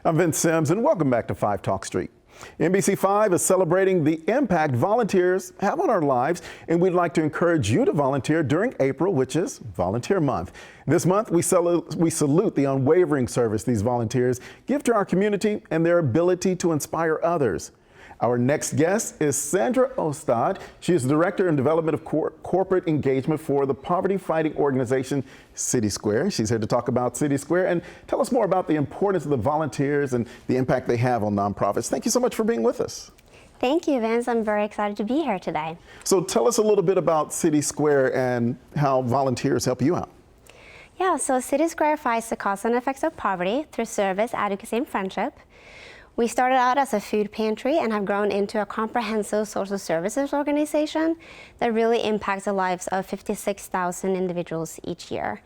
I'm Vince Sims, and welcome back to 5 Talk Street. NBC5 is celebrating the impact volunteers have on our lives, and we'd like to encourage you to volunteer during April, which is Volunteer Month. This month, we salute the unwavering service these volunteers give to our community and their ability to inspire others. Our next guest is Sandra Ostad. She is the Director in Development of Corporate Engagement for the poverty-fighting organization CitySquare. She's here to talk about CitySquare and tell us more about the importance of the volunteers and the impact they have on nonprofits. Thank you so much for being with us. Thank you, Vince. I'm very excited to be here today. So tell us a little bit about CitySquare and how volunteers help you out. Yeah, so CitySquare fights the cause and effects of poverty through service, advocacy, and friendship. We started out as a food pantry and have grown into a comprehensive social services organization that really impacts the lives of 56,000 individuals each year.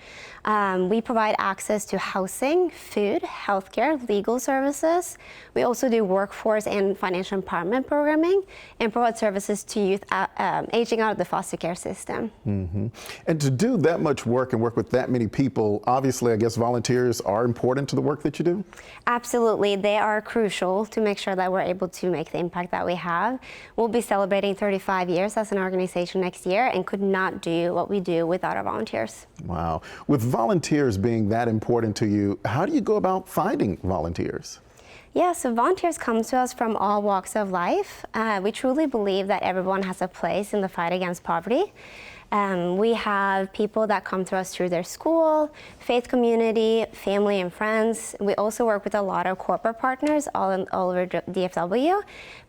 We provide access to housing, food, healthcare, legal services. We also do workforce and financial empowerment programming and provide services to youth aging out of the foster care system. Mm-hmm. And to do that much work and work with that many people, obviously, I guess volunteers are important to the work that you do? Absolutely. They are crucial to make sure that we're able to make the impact that we have. We'll be celebrating 35 years as an organization next year and could not do what we do without our volunteers. Wow. With volunteers being that important to you, how do you go about finding volunteers? Yeah, so volunteers come to us from all walks of life. We truly believe that everyone has a place in the fight against poverty. We have people that come to us through their school, faith community, family and friends. We also work with a lot of corporate partners all over DFW,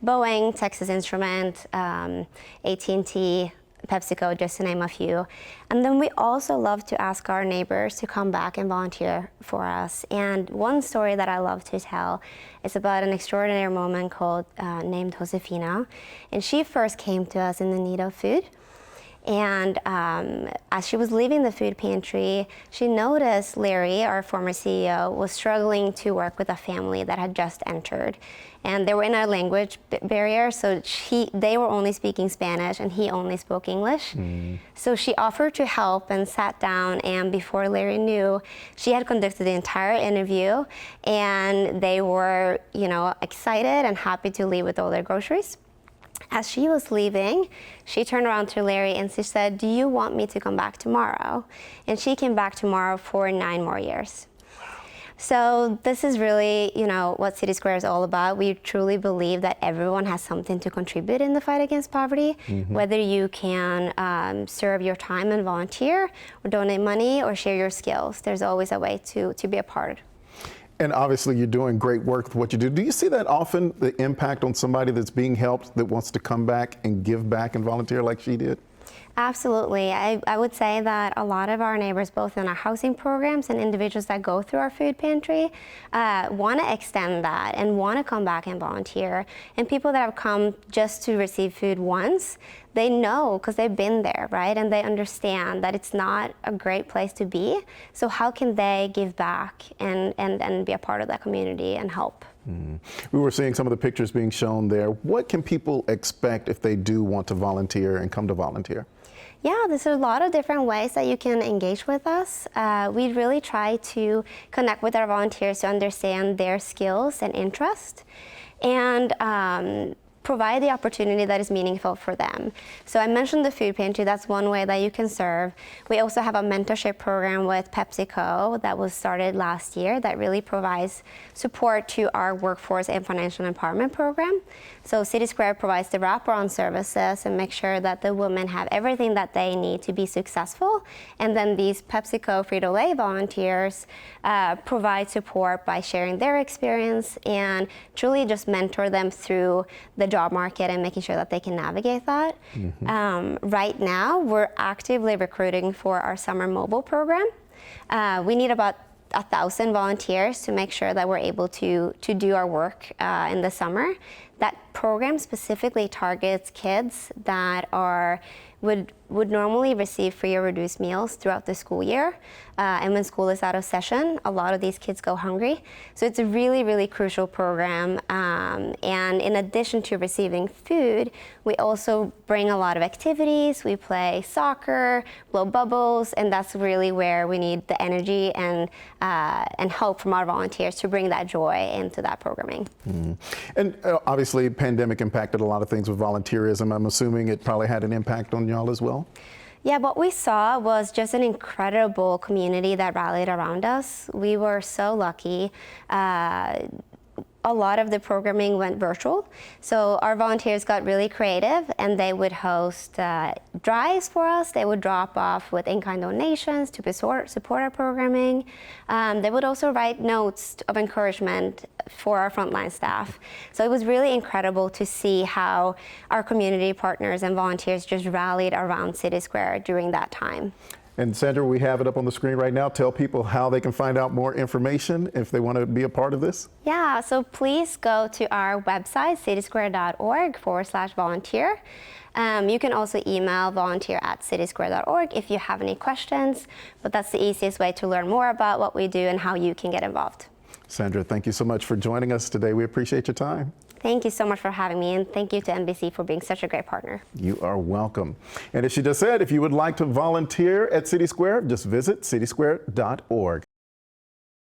Boeing, Texas Instruments, AT&T, PepsiCo, just to name a few. And then we also love to ask our neighbors to come back and volunteer for us. And one story that I love to tell is about an extraordinary woman named Josefina. And she first came to us in the need of food. And as she was leaving the food pantry, she noticed Larry, our former CEO, was struggling to work with a family that had just entered. And they were in a language barrier, so they were only speaking Spanish and he only spoke English. So she offered to help and sat down, and before Larry knew, she had conducted the entire interview, and they were, excited and happy to leave with all their groceries. As she was leaving, she turned around to Larry and she said, "Do you want me to come back tomorrow?" And she came back tomorrow for 9 more years. So this is really, what CitySquare is all about. We truly believe that everyone has something to contribute in the fight against poverty, whether you can serve your time and volunteer, or donate money, or share your skills. There's always a way to be a part. And obviously you're doing great work with what you do. Do you see that often, the impact on somebody that's being helped that wants to come back and give back and volunteer like she did? Absolutely. I would say that a lot of our neighbors, both in our housing programs and individuals that go through our food pantry, want to extend that and want to come back and volunteer. And people that have come just to receive food once, they know because they've been there, right? And they understand that it's not a great place to be. So how can they give back and be a part of that community and help? We were seeing some of the pictures being shown there. What can people expect if they do want to volunteer and come to volunteer? Yeah, there's a lot of different ways that you can engage with us. We really try to connect with our volunteers to understand their skills and interests, and provide the opportunity that is meaningful for them. So I mentioned the food pantry, that's one way that you can serve. We also have a mentorship program with PepsiCo that was started last year that really provides support to our workforce and financial empowerment program. So CitySquare provides the wraparound services and make sure that the women have everything that they need to be successful. And then these PepsiCo Frito-Lay volunteers provide support by sharing their experience and truly just mentor them through the job market and making sure that they can navigate that. Right now, we're actively recruiting for our summer mobile program. We need about 1,000 volunteers to make sure that we're able to do our work in the summer. That program specifically targets kids that would normally receive free or reduced meals throughout the school year. And when school is out of session, a lot of these kids go hungry. So it's a really, really crucial program. And in addition to receiving food, we also bring a lot of activities. We play soccer, blow bubbles, and that's really where we need the energy and help from our volunteers to bring that joy into that programming. And obviously, pandemic impacted a lot of things with volunteerism. I'm assuming it probably had an impact on y'all as well? Yeah, what we saw was just an incredible community that rallied around us. We were so lucky. A lot of the programming went virtual, so our volunteers got really creative and they would host drives for us. They would drop off with in-kind donations to support our programming. They would also write notes of encouragement for our frontline staff. So it was really incredible to see how our community partners and volunteers just rallied around CitySquare during that time. And Sandra, we have it up on the screen right now. Tell people how they can find out more information if they want to be a part of this. Yeah, so please go to our website, citysquare.org/volunteer. You can also email volunteer@citysquare.org if you have any questions, but that's the easiest way to learn more about what we do and how you can get involved. Sandra, thank you so much for joining us today. We appreciate your time. Thank you so much for having me, and thank you to NBC for being such a great partner. You are welcome. And as she just said, if you would like to volunteer at CitySquare, just visit citysquare.org.